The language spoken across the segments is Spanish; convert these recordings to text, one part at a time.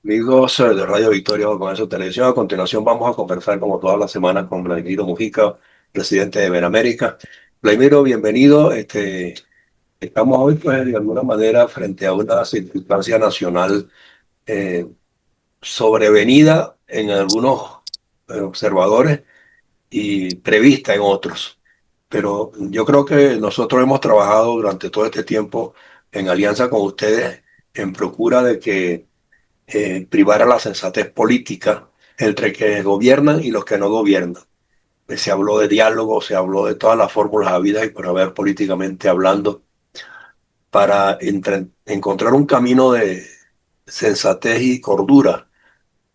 Amigos de Radio Victoria con eso Televisión. A continuación vamos a conversar como todas las semanas con Vladimiro Mujica, presidente de Benamérica. Vladimiro, bienvenido. Estamos hoy pues de alguna manera frente a una circunstancia nacional eh, sobrevenida en algunos observadores y prevista en otros. Pero yo creo que nosotros hemos trabajado durante todo este tiempo en alianza con ustedes en procura de que privar a la sensatez política entre quienes gobiernan y los que no gobiernan. Se habló de diálogo, se habló de todas las fórmulas habidas y por haber políticamente hablando para encontrar un camino de sensatez y cordura,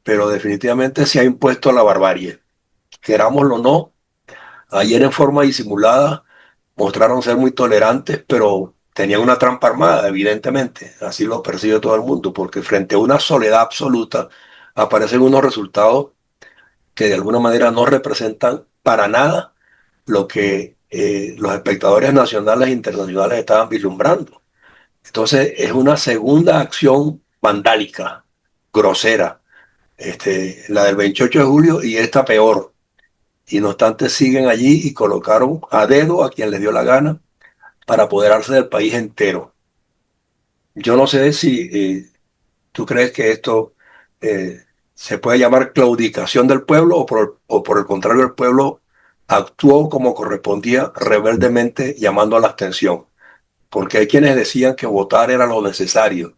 pero definitivamente se ha impuesto la barbarie. Querámoslo o no, ayer en forma disimulada mostraron ser muy tolerantes, pero tenían una trampa armada, evidentemente. Así lo percibe todo el mundo, porque frente a una soledad absoluta aparecen unos resultados que de alguna manera no representan para nada lo que los espectadores nacionales e internacionales estaban vislumbrando. Entonces es una segunda acción vandálica, grosera, la del 28 de julio y esta peor. Y no obstante siguen allí y colocaron a dedo a quien les dio la gana para apoderarse del país entero. Yo no sé si tú crees que esto eh, se puede llamar claudicación del pueblo o por el contrario el pueblo actuó como correspondía rebeldemente llamando a la abstención. Porque hay quienes decían que votar era lo necesario,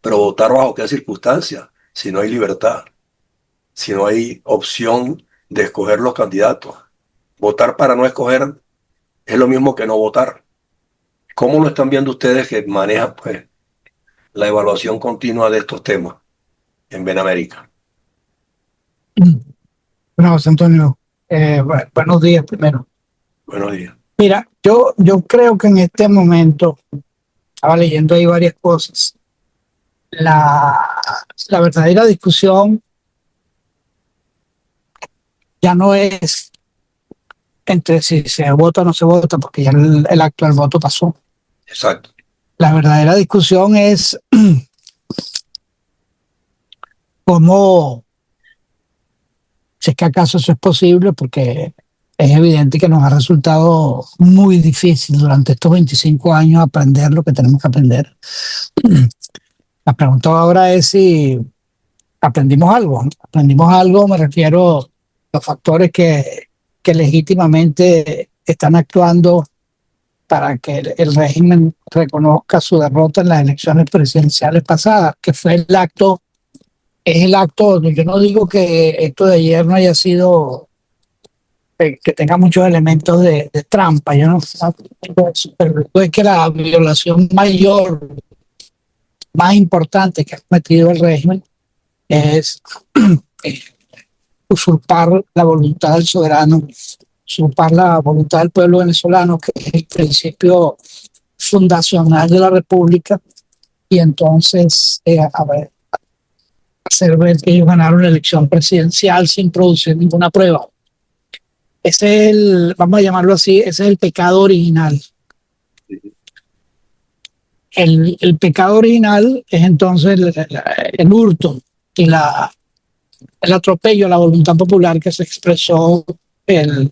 pero votar bajo qué circunstancias, si no hay libertad, si no hay opción de escoger los candidatos. Votar para no escoger es lo mismo que no votar. ¿Cómo lo están viendo ustedes que manejan pues la evaluación continua de estos temas en Benamérica? Bueno, José Antonio, buenos días primero. Buenos días. Mira, yo creo que en este momento, estaba leyendo ahí varias cosas, la, la verdadera discusión ya no es entre si se vota o no se vota, porque ya el acto del voto pasó. Exacto. La verdadera discusión es cómo, si es que acaso eso es posible, porque es evidente que nos ha resultado muy difícil durante estos 25 años aprender lo que tenemos que aprender. La pregunta ahora es si aprendimos algo. Aprendimos algo, me refiero a los factores que legítimamente están actuando para que el régimen reconozca su derrota en las elecciones presidenciales pasadas, que fue es el acto, yo no digo que esto de ayer no haya sido, que tenga muchos elementos de trampa, yo no digo eso, pero es que la violación mayor, más importante que ha cometido el régimen es usurpar la voluntad del soberano, usurpar la voluntad del pueblo venezolano, que es el principio fundacional de la República, y entonces hacer ver que ellos ganaron la elección presidencial sin producir ninguna prueba. Ese es vamos a llamarlo así, ese es el pecado original. El pecado original es entonces el hurto y el atropello a la voluntad popular que se expresó el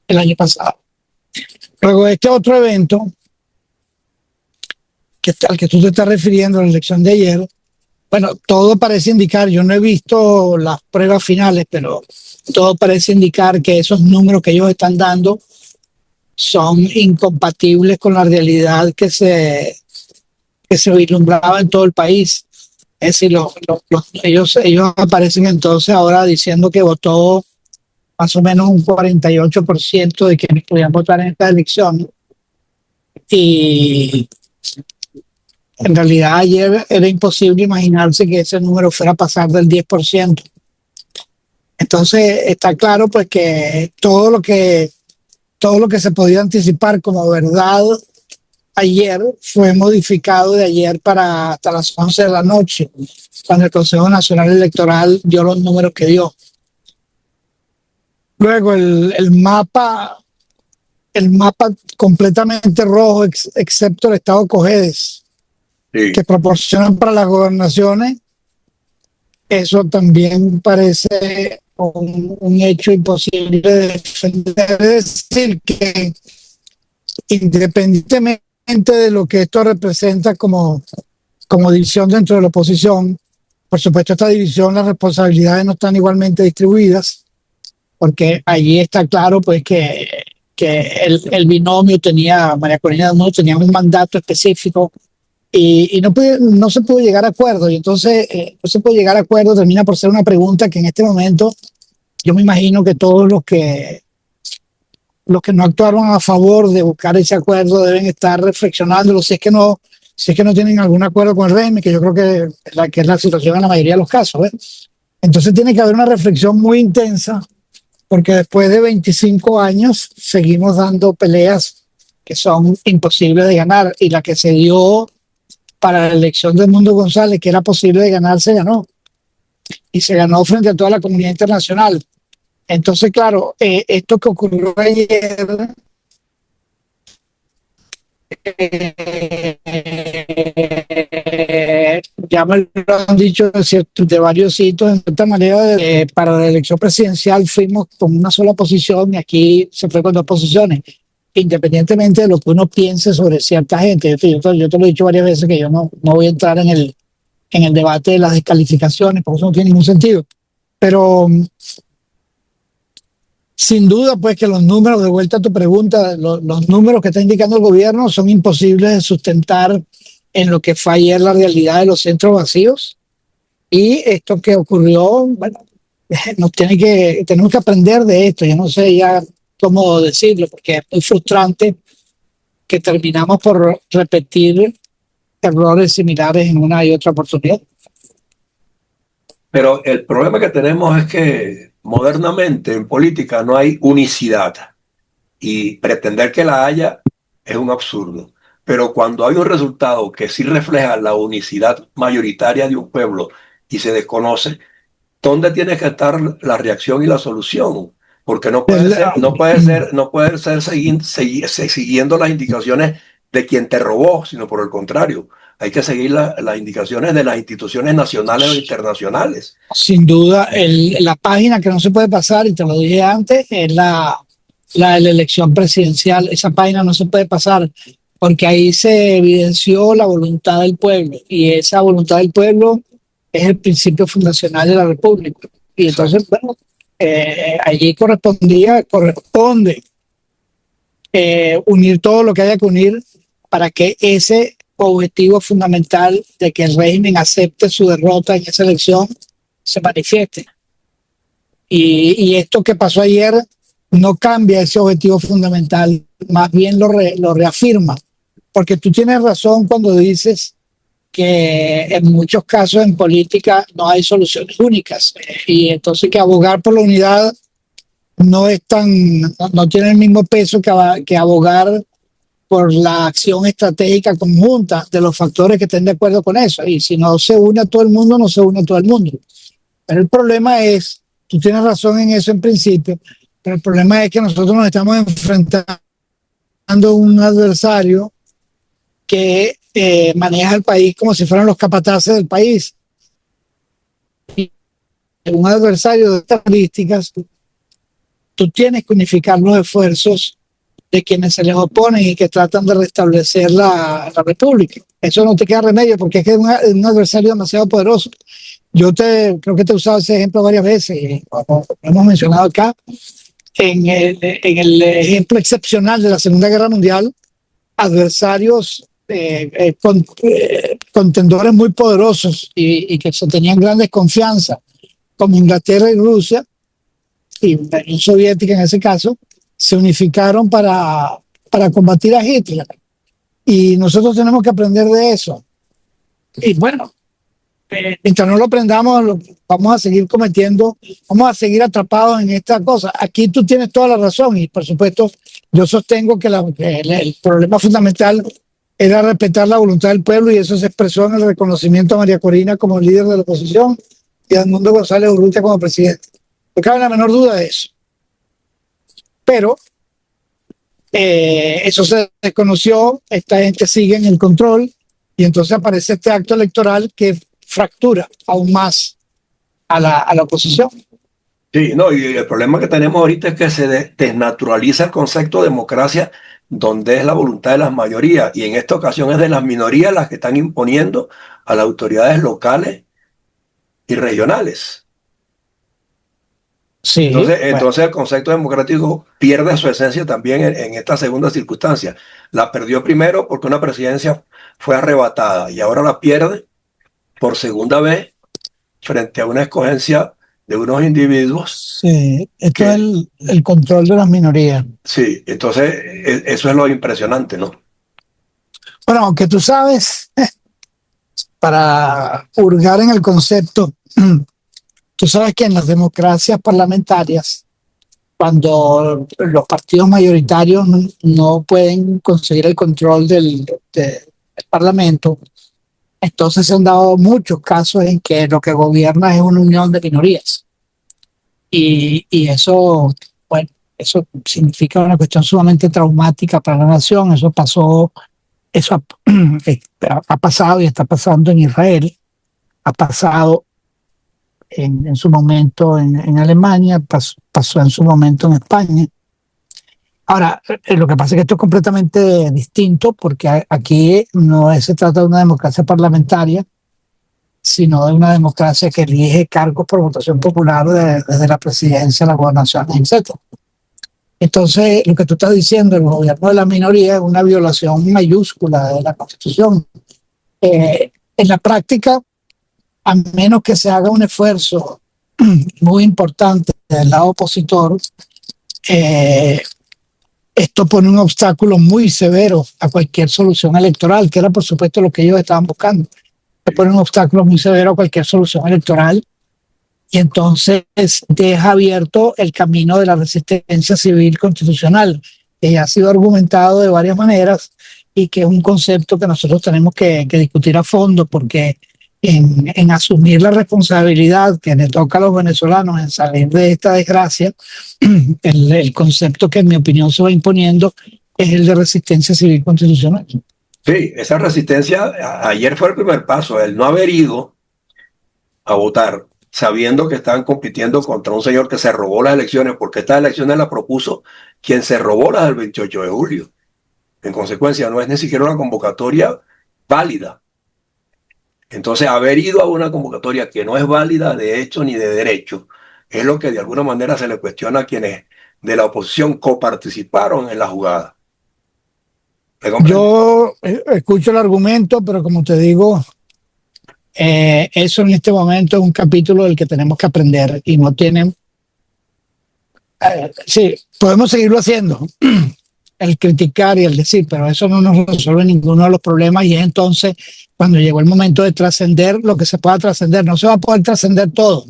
año pasado. Luego este otro evento al que tú te estás refiriendo, la elección de ayer, bueno, todo parece indicar, yo no he visto las pruebas finales, pero todo parece indicar que esos números que ellos están dando son incompatibles con la realidad que se vislumbraba en todo el país. Es decir, ellos aparecen entonces ahora diciendo que votó más o menos un 48% de quienes podían votar en esta elección. Y en realidad ayer era imposible imaginarse que ese número fuera a pasar del 10%. Entonces está claro pues que todo lo que se podía anticipar como verdad ayer fue modificado de ayer para hasta las 11 de la noche, cuando el Consejo Nacional Electoral dio los números que dio. Luego el mapa completamente rojo, excepto el estado Cojedes, Sí, que proporcionan para las gobernaciones eso también parece un hecho imposible de defender. Es decir, que independientemente de lo que esto representa como división dentro de la oposición, por supuesto esta división, las responsabilidades no están igualmente distribuidas, porque allí está claro pues que el binomio tenía, María Corina no tenía un mandato específico y no se pudo llegar a acuerdo. Y entonces no se puede llegar a acuerdo, termina por ser una pregunta que en este momento yo me imagino que todos los que no actuaron a favor de buscar ese acuerdo deben estar reflexionándolo si es que no tienen algún acuerdo con el régimen, que yo creo que es la situación en la mayoría de los casos. Entonces tiene que haber una reflexión muy intensa, porque después de 25 años seguimos dando peleas que son imposibles de ganar, y la que se dio para la elección de Edmundo González, que era posible de ganar, se ganó, y se ganó frente a toda la comunidad internacional. Entonces, claro, esto que ocurrió ayer ya me lo han dicho de varios sitios, en cierta manera, para la elección presidencial fuimos con una sola posición y aquí se fue con dos posiciones, independientemente de lo que uno piense sobre cierta gente. Yo te lo he dicho varias veces que yo no voy a entrar en el debate de las descalificaciones, porque eso no tiene ningún sentido. Pero sin duda, pues que los números, de vuelta a tu pregunta, los números que está indicando el gobierno son imposibles de sustentar en lo que fue ayer la realidad de los centros vacíos. Y esto que ocurrió, bueno, tenemos que aprender de esto. Yo no sé ya cómo decirlo, porque es muy frustrante que terminamos por repetir errores similares en una y otra oportunidad. Pero el problema que tenemos es que modernamente en política no hay unicidad y pretender que la haya es un absurdo. Pero cuando hay un resultado que sí refleja la unicidad mayoritaria de un pueblo y se desconoce, ¿dónde tiene que estar la reacción y la solución? Porque no puede ser siguiendo las indicaciones de quien te robó, sino por el contrario, hay que seguir las indicaciones de las instituciones nacionales o internacionales. Sin duda, la página que no se puede pasar, y te lo dije antes, es la de la elección presidencial. Esa página no se puede pasar porque ahí se evidenció la voluntad del pueblo, y esa voluntad del pueblo es el principio fundacional de la República. Y entonces, bueno, allí corresponde unir todo lo que haya que unir para que ese objetivo fundamental de que el régimen acepte su derrota en esa elección se manifieste. Y esto que pasó ayer no cambia ese objetivo fundamental, más bien lo reafirma, porque tú tienes razón cuando dices que en muchos casos en política no hay soluciones únicas, y entonces que abogar por la unidad no tiene el mismo peso que abogar por la acción estratégica conjunta de los factores que estén de acuerdo con eso. Y si no se une a todo el mundo, no se une a todo el mundo. Pero el problema es, tú tienes razón en eso en principio, pero el problema es que nosotros nos estamos enfrentando a un adversario que maneja el país como si fueran los capataces del país. Y un adversario de estas características, tú tienes que unificar los esfuerzos de quienes se les oponen y que tratan de restablecer la República. Eso no te queda remedio, porque es que es un adversario demasiado poderoso. Creo que te he usado ese ejemplo varias veces, como hemos mencionado acá, en el ejemplo excepcional de la Segunda Guerra Mundial, adversarios contendores muy poderosos y que se tenían gran desconfianza, como Inglaterra y Rusia, y la Unión Soviética en ese caso, se unificaron para combatir a Hitler. Y nosotros tenemos que aprender de eso. Y bueno, mientras no lo aprendamos, vamos a seguir vamos a seguir atrapados en esta cosa. Aquí tú tienes toda la razón, y por supuesto yo sostengo que el problema fundamental era respetar la voluntad del pueblo, y eso se expresó en el reconocimiento a María Corina como líder de la oposición y a Edmundo González Urrutia como presidente. No cabe la menor duda de eso. Pero eso se desconoció, esta gente sigue en el control, y entonces aparece este acto electoral que fractura aún más a la oposición. Sí, no, y el problema que tenemos ahorita es que se desnaturaliza el concepto de democracia, donde es la voluntad de las mayorías, y en esta ocasión es de las minorías las que están imponiendo a las autoridades locales y regionales. Sí, bueno, Entonces el concepto democrático pierde su esencia también en esta segunda circunstancia. La perdió primero porque una presidencia fue arrebatada y ahora la pierde por segunda vez frente a una escogencia de unos individuos sí, esto es que, el control de las minorías. sí, entonces eso es lo impresionante, ¿no? Bueno, aunque tú sabes, para hurgar en el concepto, tú sabes que en las democracias parlamentarias, cuando los partidos mayoritarios no pueden conseguir el control del Parlamento, entonces se han dado muchos casos en que lo que gobierna es una unión de minorías. Y eso, bueno, eso significa una cuestión sumamente traumática para la nación. Eso pasó, eso ha, ha pasado y está pasando en Israel, ha pasado en su momento en Alemania, pasó en su momento en España. Ahora, lo que pasa es que esto es completamente distinto porque aquí no se trata de una democracia parlamentaria, sino de una democracia que elige cargos por votación popular desde la presidencia, la gobernación, etc. Entonces, lo que tú estás diciendo, el gobierno de la minoría es una violación mayúscula de la Constitución. En la práctica, a menos que se haga un esfuerzo muy importante del lado opositor, eh, esto pone un obstáculo muy severo a cualquier solución electoral, que era por supuesto lo que ellos estaban buscando. Se pone un obstáculo muy severo a cualquier solución electoral y entonces deja abierto el camino de la resistencia civil constitucional, que ya ha sido argumentado de varias maneras y que es un concepto que nosotros tenemos que discutir a fondo, porque en asumir la responsabilidad que le toca a los venezolanos en salir de esta desgracia, el concepto que en mi opinión se va imponiendo es el de resistencia civil constitucional. Sí, esa resistencia ayer fue el primer paso, el no haber ido a votar sabiendo que estaban compitiendo contra un señor que se robó las elecciones, porque estas elecciones las propuso quien se robó las del 28 de julio. En consecuencia, no es ni siquiera una convocatoria válida. Entonces, haber ido a una convocatoria que no es válida de hecho ni de derecho, es lo que de alguna manera se le cuestiona a quienes de la oposición coparticiparon en la jugada. ¿Me comprende? Yo escucho el argumento, pero como te digo, eso en este momento es un capítulo del que tenemos que aprender y no tienen, sí, podemos seguirlo haciendo, el criticar y el decir, pero eso no nos resuelve ninguno de los problemas y es entonces cuando llegó el momento de trascender lo que se pueda trascender. No se va a poder trascender todo,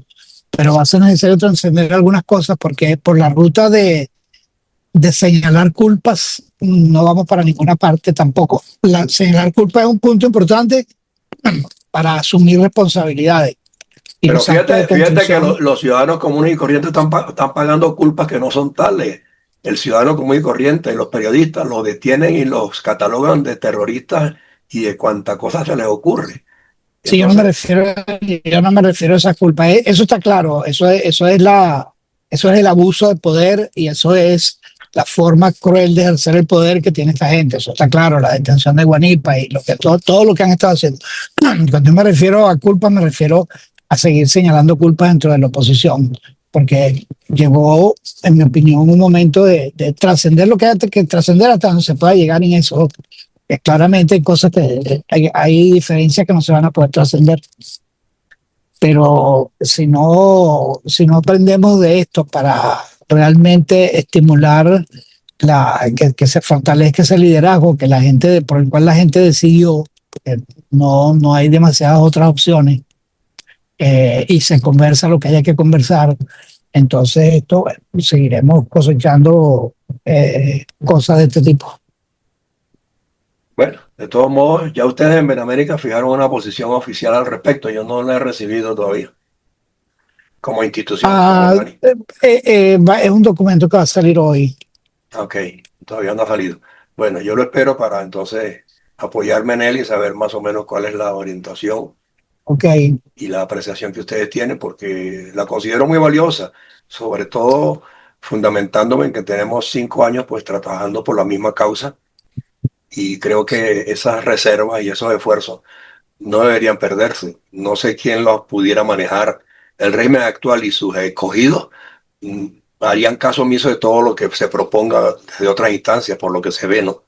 pero va a ser necesario trascender algunas cosas porque por la ruta de señalar culpas no vamos para ninguna parte tampoco. Señalar culpas es un punto importante para asumir responsabilidades. Y Pero los actos de fíjate que contrición. los ciudadanos comunes y corrientes están pagando culpas que no son tales. El ciudadano común y corriente, los periodistas los detienen y los catalogan de terroristas y de cuanta cosa se les ocurre. Sí, Entonces, yo no me refiero a esas culpas. Eso está claro, eso es el abuso de poder y eso es la forma cruel de ejercer el poder que tiene esta gente. Eso está claro, la detención de Guanipa y todo lo que han estado haciendo. Cuando yo me refiero a culpas, me refiero a seguir señalando culpas dentro de la oposición, porque llegó, en mi opinión, un momento de trascender lo que hay que trascender hasta donde se pueda llegar en eso. Claramente hay cosas que hay diferencias que no se van a poder trascender, pero si no aprendemos de esto para realmente estimular que se fortalezca ese liderazgo que la gente, por el cual la gente decidió, que no hay demasiadas otras opciones, y se conversa lo que haya que conversar, entonces esto, bueno, seguiremos cosechando cosas de este tipo. bueno, de todos modos, ya ustedes en Benamérica fijaron una posición oficial al respecto. Yo no la he recibido todavía como institución, como Ah, organismo. es un documento que va a salir hoy. Ok, todavía no ha salido. Bueno, yo lo espero para entonces apoyarme en él y saber más o menos cuál es la orientación Ok, y la apreciación que ustedes tienen, porque la considero muy valiosa, sobre todo fundamentándome en que tenemos 5 años pues trabajando por la misma causa y creo que esas reservas y esos esfuerzos no deberían perderse. No sé quién los pudiera manejar. El régimen actual y sus escogidos mm, harían caso omiso de todo lo que se proponga desde otras instancias, por lo que se ve, ¿no?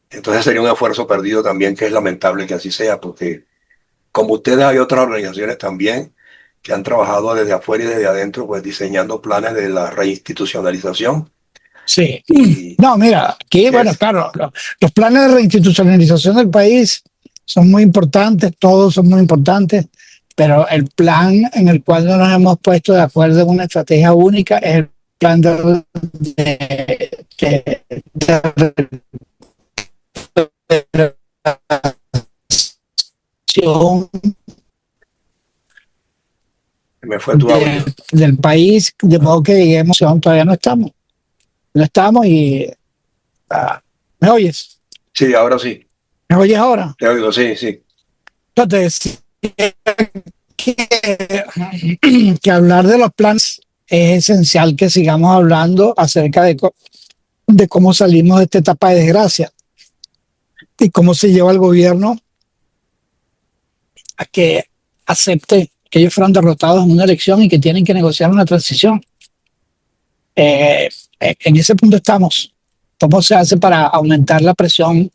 Entonces sería un esfuerzo perdido también, que es lamentable que así sea, porque como ustedes hay otras organizaciones también que han trabajado desde afuera y desde adentro, pues diseñando planes de la reinstitucionalización sí. y No, mira, aquí, que bueno, es, claro, los planes de reinstitucionalización del país son muy importantes, todos son muy importantes, pero el plan en el cual no nos hemos puesto de acuerdo en una estrategia única es el plan de recuperación me fue tu audio. del país, de modo que digamos, todavía no estamos. No estamos y ¿me oyes? Sí, ahora sí, ¿Me oyes ahora? te oigo, sí, sí. Entonces, que, que hablar de los planes es esencial que sigamos hablando acerca de cómo salimos de esta etapa de desgracia y cómo se lleva el gobierno a que acepte que ellos fueron derrotados en una elección y que tienen que negociar una transición. Eh, en ese punto estamos. ¿Cómo se hace para aumentar la presión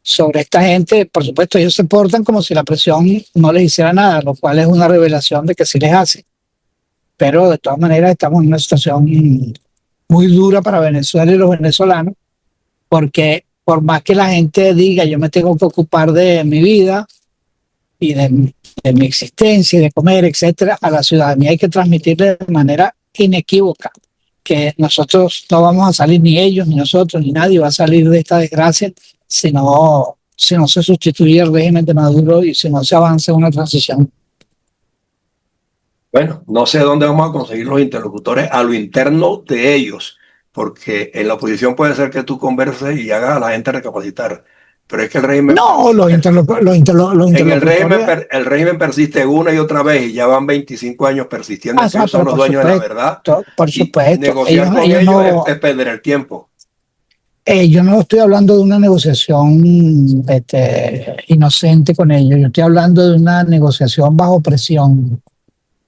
sobre esta gente? Por supuesto, ellos se portan como si la presión no les hiciera nada, lo cual es una revelación de que sí les hace. Pero de todas maneras estamos en una situación muy dura para Venezuela y los venezolanos, porque por más que la gente diga yo me tengo que ocupar de mi vida y de mi existencia y de comer, etcétera, a la ciudadanía hay que transmitirle de manera inequívoca que nosotros no vamos a salir, ni ellos, ni nosotros, ni nadie va a salir de esta desgracia si no se sustituye el régimen de Maduro y si no se avanza en una transición. Bueno, no sé dónde vamos a conseguir los interlocutores a lo interno de ellos, porque en la oposición puede ser que tú converses y hagas a la gente recapacitar, pero es que No, los en el régimen, interlocutores. el régimen persiste una y otra vez y ya van 25 años persistiendo en que ellos son Pero los dueños de la verdad por y supuesto, negociar con ellos ellos no, es perder el tiempo. yo no estoy hablando de una negociación inocente con ellos, yo estoy hablando de una negociación bajo presión,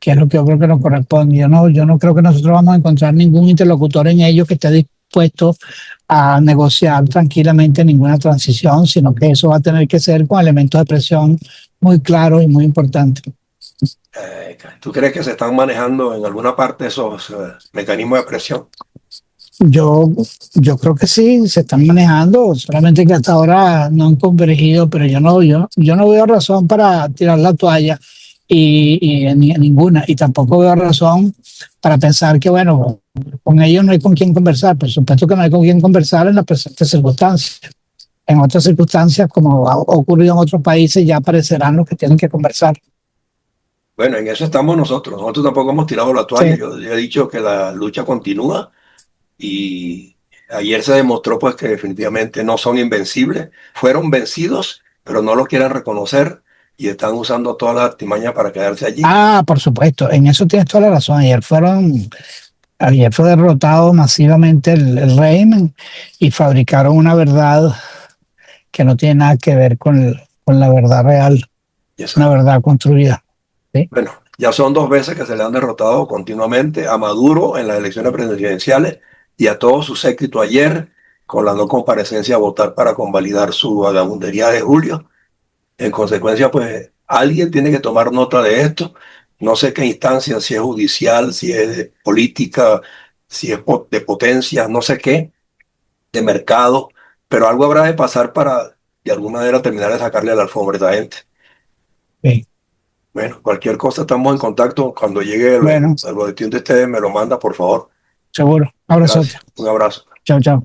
que es lo que yo creo que nos corresponde. Yo no creo que nosotros vamos a encontrar ningún interlocutor en ellos que esté dispuesto a negociar tranquilamente ninguna transición, sino que eso va a tener que ser con elementos de presión muy claros y muy importantes. ¿Tú crees que se están manejando en alguna parte esos mecanismos de presión? Yo, yo creo que sí, se están manejando, solamente que hasta ahora no han convergido, pero yo no veo razón para tirar la toalla ninguna, y tampoco veo razón para pensar que, bueno, con ellos no hay con quién conversar. Por supuesto que no hay con quién conversar en las presentes circunstancias. En otras circunstancias, como ha ocurrido en otros países, ya aparecerán los que tienen que conversar. Bueno, en eso estamos nosotros. Nosotros tampoco hemos tirado la toalla. Sí. Yo he dicho que la lucha continúa y ayer se demostró pues que definitivamente no son invencibles. Fueron vencidos, pero no lo quieren reconocer y están usando todas las artimañas para quedarse allí. Por supuesto, en eso tienes toda la razón. Ayer fue derrotado masivamente el régimen y fabricaron una verdad que no tiene nada que ver con la verdad real, Y eso, una verdad construida. ¿Sí? bueno, ya son 2 veces que se le han derrotado continuamente a Maduro en las elecciones presidenciales y a todo su séquito ayer con la no comparecencia a votar para convalidar su vagabundería de julio. En consecuencia, pues alguien tiene que tomar nota de esto. No sé qué instancia, si es judicial, si es de política, si es de potencias, no sé qué, de mercado, pero algo habrá de pasar para de alguna manera terminar de sacarle a la alfombra a esa gente. Sí. Bueno, cualquier cosa estamos en contacto. Cuando llegue Bueno, el boletín de ustedes, me lo manda, por favor. seguro. Abrazote. Gracias. Un abrazo. Chao, chao.